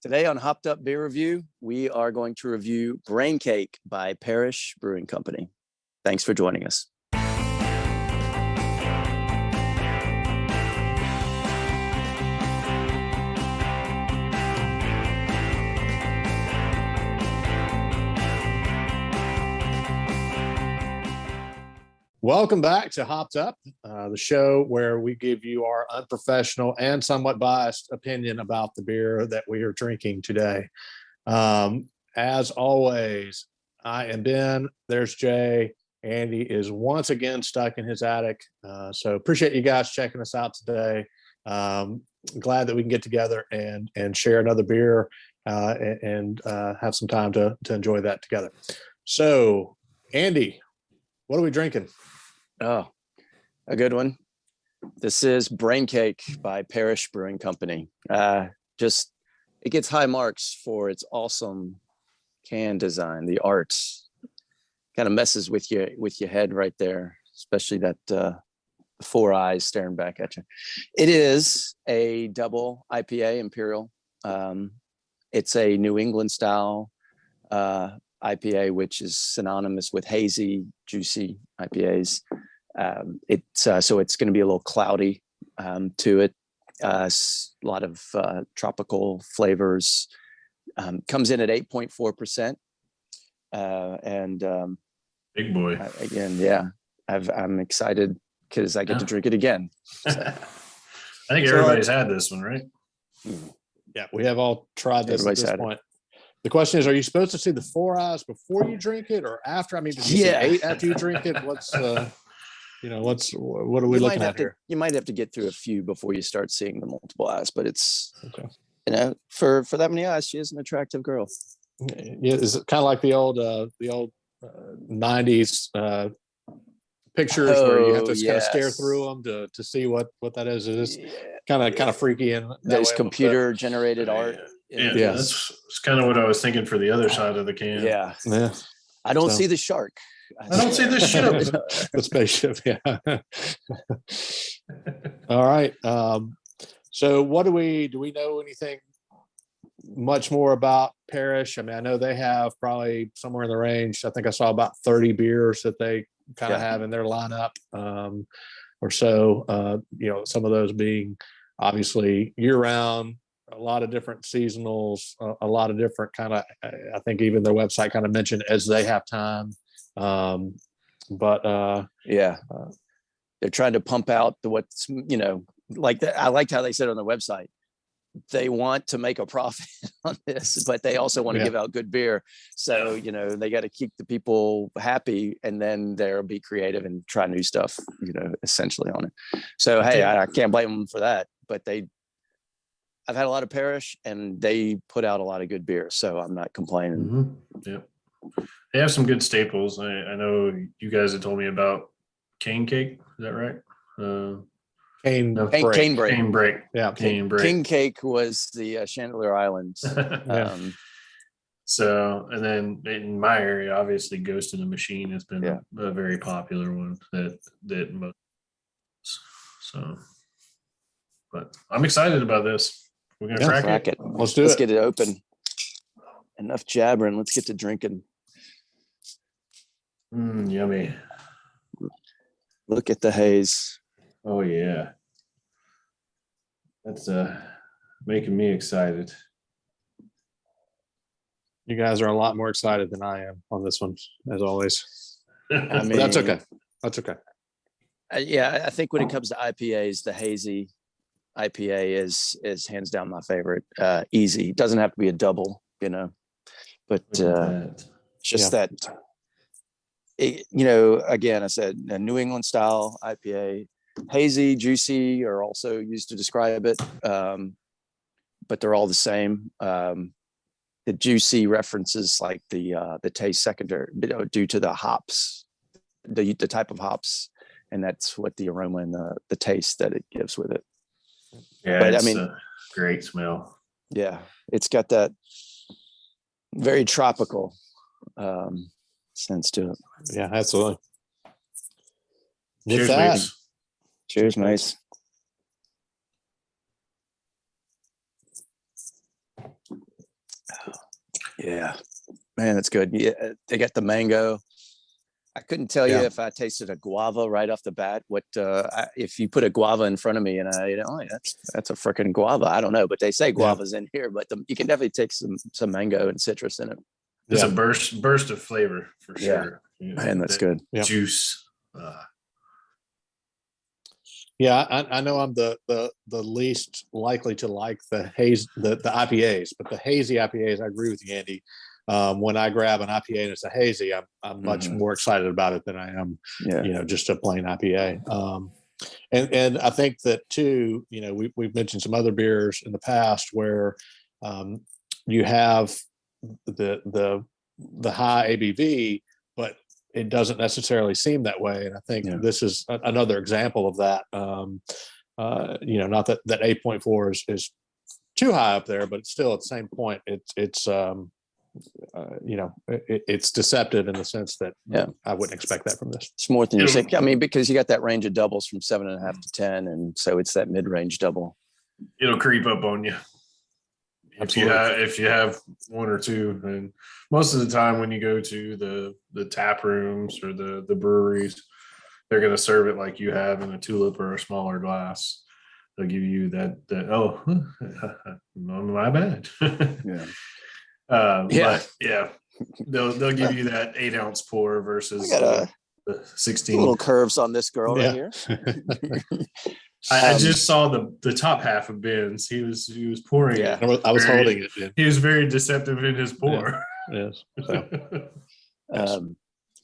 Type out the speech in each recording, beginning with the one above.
Today on Hopped Up Beer Review, we are going to review Braincake by Parish Brewing Company. Thanks for joining us. Welcome back to Hopped Up, the show where we give you our unprofessional and somewhat biased opinion about the beer that we are drinking today. As always, I am Ben. There's Jay. Andy is once again stuck in his attic. So appreciate you guys checking us out today. Glad that we can get together and share another beer and have some time to enjoy that together. So, Andy, what are we drinking? Oh, a good one. This is Braincake by Parish Brewing Company. It gets high marks for its awesome can design. The art kind of messes with your head right there, especially that the four eyes staring back at you. It is a double IPA Imperial. It's a New England style IPA, which is synonymous with hazy, juicy IPAs. So it's going to be a little cloudy to it. A lot of tropical flavors. Comes in at 8.4%. Big boy. Again, yeah. I'm excited because I get to drink it again. So. I think everybody's had this one, right? Yeah, we have all tried this Everybody's at this point. The question is, are you supposed to see the four eyes before you drink it or after? I mean, did you see 8 after you drink it? What's what are we looking at here? You might have to get through a few before you start seeing the multiple eyes, but it's okay. For that many eyes, she is an attractive girl. Yeah, it's kind of like the old 90s pictures where you have to kind of stare through them to see what that is. It is kind of freaky and there's computer generated art. Yeah, that's kind of what I was thinking for the other side of the can. Yeah. I don't see the shark. I don't see the ship. The spaceship. Yeah. All right. So what do we know anything much more about Parish? I mean, I know they have probably somewhere in the range. I think I saw about 30 beers that they kind of have in their lineup or so. Some of those being obviously year round, a lot of different seasonals, a lot of different kind of, I think even their website kind of mentioned as they have time. They're trying to pump out what's, like that. I liked how they said on the website, they want to make a profit on this, but they also want to give out good beer. So, they got to keep the people happy and then they'll be creative and try new stuff, essentially on it. So, hey, I can't blame them for that, but I've had a lot of Parish and they put out a lot of good beer. So I'm not complaining. Mm-hmm. Yeah. They have some good staples. I know you guys had told me about cane cake. Is that right? Cane break. Yeah. Cane break. King cake was the Chandelier Islands. So, and then in my area, obviously Ghost in the Machine has been a very popular one that most. So, but I'm excited about this. We're going to crack it. Let's get it open. Enough jabbering. Let's get to drinking. Yummy. Look at the haze. Oh yeah. That's making me excited. You guys are a lot more excited than I am on this one, as always. I mean, that's okay. That's okay. I think when it comes to IPAs, the hazy IPA is hands down my favorite. Easy. It doesn't have to be a double, but just that. Again, I said a New England style IPA. Hazy, juicy are also used to describe it, but they're all the same. The juicy references like the taste secondary due to the hops, the type of hops, and that's what the aroma and the taste that it gives with it. Yeah, but it's a great smell. Yeah, it's got that very tropical sense to it. Yeah, absolutely. Cheers, mates. Cheers, mates. Yeah, man, that's good. Yeah, they got the mango. I couldn't tell you Yeah. if I tasted a guava right off the bat. What if you put a guava in front of me and that's a freaking guava. I don't know, but they say guavas in here, but you can definitely take some mango and citrus in it. It's a burst of flavor for sure. Man, that's good. Juice. Yeah, I know I'm the least likely to like the IPAs, but the hazy IPAs, I agree with you, Andy. When I grab an IPA and it's a hazy, I'm much more excited about it than I am, just a plain IPA. And I think that too, we've mentioned some other beers in the past where you have the high ABV, but it doesn't necessarily seem that way. And I think this is another example of that. Not that 8.4 is too high up there, but still at the same point, it's deceptive in the sense that I wouldn't expect that from this. It's more than you say. I mean, because you got that range of doubles from 7.5 to 10. And so it's that mid-range double. It'll creep up on you. If you have one or two, and most of the time when you go to the tap rooms or the breweries, they're going to serve it like you have in a tulip or a smaller glass. They'll give you that my bad. But they'll give you that 8-ounce pour versus the 16. Little curves on this girl right here. I just saw the top half of Ben's. He was pouring it. I was holding it. He was very deceptive in his pour. Yes. So.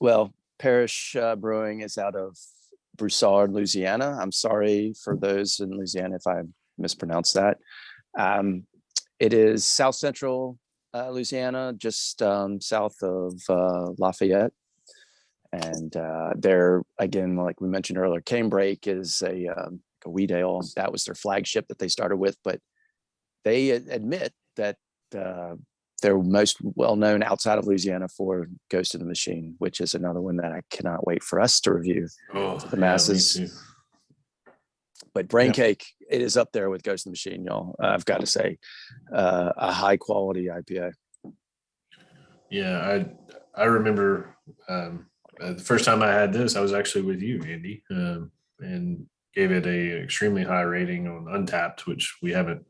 Well, Parish Brewing is out of Broussard, Louisiana. I'm sorry for those in Louisiana if I mispronounced that. It is South Central Louisiana, just south of Lafayette. And they're, again, like we mentioned earlier, Canebrake is a wheat ale. That was their flagship that they started with, but they admit that they're most well known outside of Louisiana for Ghost in the Machine, which is another one that I cannot wait for us to review to the masses. Me too. But Braincake, it is up there with Ghost in the Machine, y'all. I've got to say, a high quality IPA. Yeah, I remember the first time I had this, I was actually with you, Andy, and gave it a extremely high rating on Untapped, which we haven't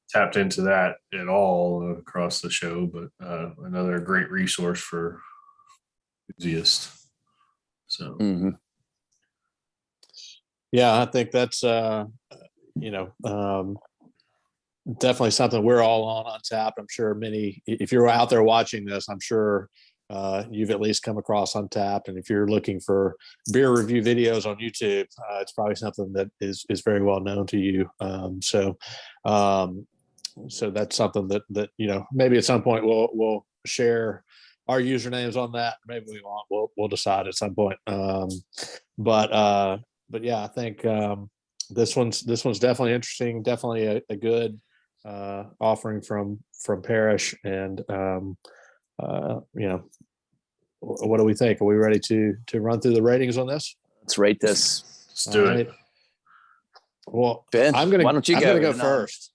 tapped into that at all across the show, but another great resource for enthusiasts. So, I think that's definitely something we're all on Untapped. I'm sure if you're out there watching this, I'm sure you've at least come across Untapped. And if you're looking for beer review videos on YouTube, it's probably something that is very well known to you. So that's something that maybe at some point we'll share our usernames on that. Maybe we won't. We'll decide at some point. But yeah, I think this one's definitely interesting. Definitely a good offering from Parish. And what do we think? Are we ready to run through the ratings on this? Let's rate this. Let's do it. Well, Ben, I'm gonna go first.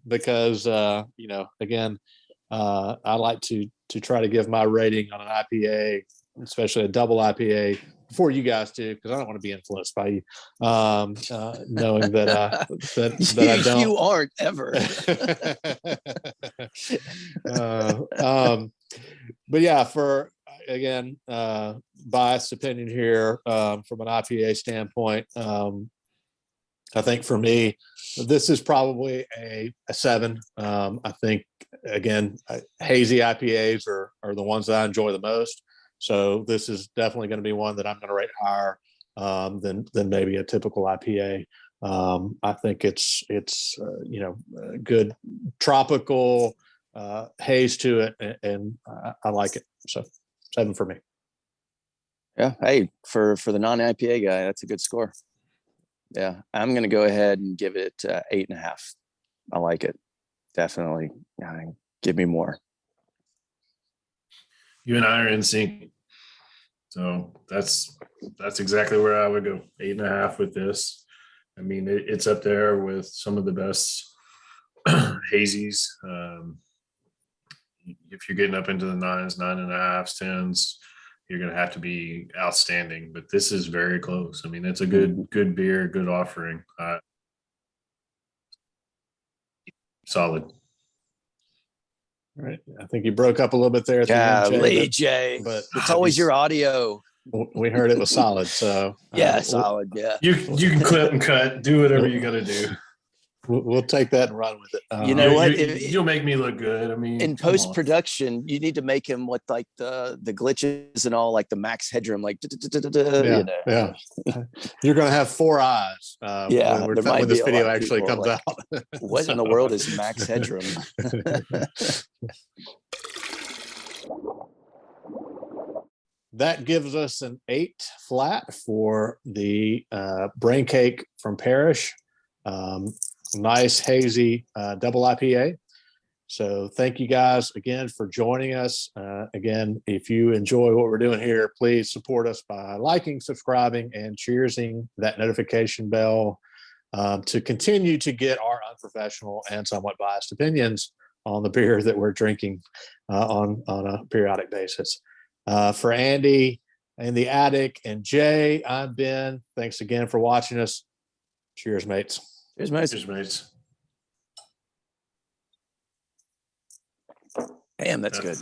Because again, I like to try to give my rating on an IPA, especially a double IPA, before you guys do, because I don't want to be influenced by you, knowing that I don't. You aren't ever. But yeah, for again, biased opinion here from an IPA standpoint. I think for me, this is probably a 7. I think, again, hazy IPAs are the ones that I enjoy the most. So this is definitely going to be one that I'm going to rate higher than maybe a typical IPA. I think it's good tropical haze to it, and I like it. So 7 for me. Yeah. Hey, for the non-IPA guy, that's a good score. Yeah, I'm going to go ahead and give it 8.5. I like it. Definitely. Give me more. You and I are in sync. So that's exactly where I would go. 8.5 with this. I mean, it's up there with some of the best hazies. if you're getting up into the 9s, 9.5s, 10s, you're going to have to be outstanding. But this is very close. I mean, it's a good beer, good offering. Solid. All right. I think you broke up a little bit there at the end, Golly, Jay, Jay. but It's always your audio. we heard it was solid. So Yeah, solid. Yeah. You can clip and cut, do whatever you got to do. we'll take that and run with it. You know what? You'll make me look good. I mean, in come on. post-production, you need to make him with like the glitches and all, like the max headroom, like Yeah, you know. yeah. You're going to have 4 eyes Yeah, there might when this be a lot video of actually people comes like, out. What in the world is max headroom? That gives us an 8 flat for the Braincake from Parish. Nice hazy double IPA. So thank you guys again for joining us. Again, if you enjoy what we're doing here, please support us by liking, subscribing, and cheersing that notification bell to continue to get our unprofessional and somewhat biased opinions on the beer that we're drinking on a periodic basis. For Andy and the Attic and Jay, I'm Ben. Thanks again for watching us. Cheers, mates. Cheers, mates. Cheers, mates. Damn, that's good.